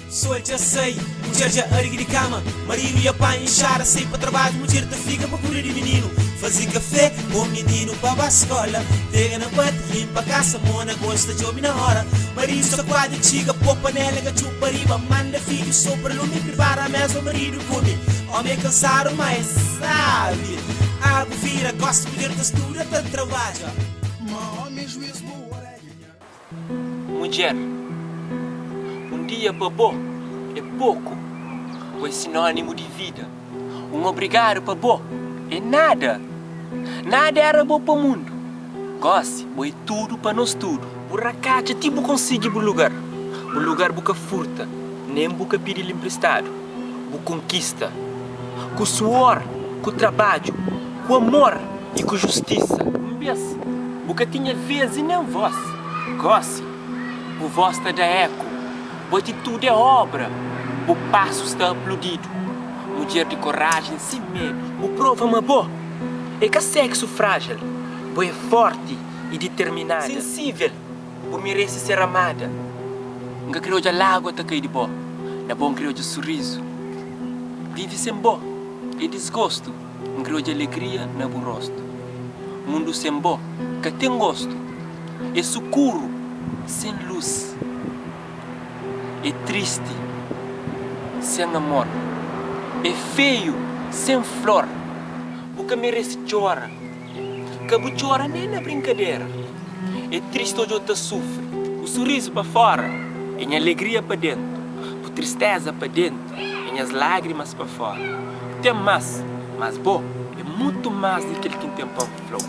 Sou já sei, mulher já ergue de cama, marido e a pai enxara, sei para trabalho, mulher te fica para cuidar de menino. Fazer café com menino para a escola, pega na pata, limpa a casa, mona gosta de homem na hora. Marido só quadra, chiga, pô panela, gachupa riba, manda filho, sopra lume, prepara a mesa, o marido come. Homem é cansado, mas sabe, água vira, gosta de mulher, textura, tanto trabalha. Mulher, um dia para bom é pouco, é sinônimo de vida. Um obrigado para bom é nada. Nada era bom para o mundo. Goste, é tudo para nós tudo. Por acaso, tipo consegue o lugar. O lugar buca furta, nem buca pedir emprestado. Bu conquista. Com suor, com trabalho, com amor e com justiça. Vês? Buca tinha vez e nem voz. Goste, o voz está da eco. A atitude é obra. O passo está aplaudido. Mulher de coragem, sem medo. O prova uma boa. É que sexo frágil. Boa é forte e determinada. Sensível. Boa merece ser amada. Nunca criou de lágua até cair de boa. Na bom criou de sorriso. Vive sem boa. E desgosto. Não criou de alegria na bom rosto. Mundo sem boa. Que tem gosto. É escuro. Sem luz. É triste. Sem amor. É feio. Sem flor. Porque merece chora. Que chora nem na brincadeira. É triste hoje eu te sofre. O sorriso para fora. E a alegria para dentro. A tristeza para dentro. E as lágrimas para fora. Tem mais. Mas bom, é muito mais do que aquele que tem pão flor.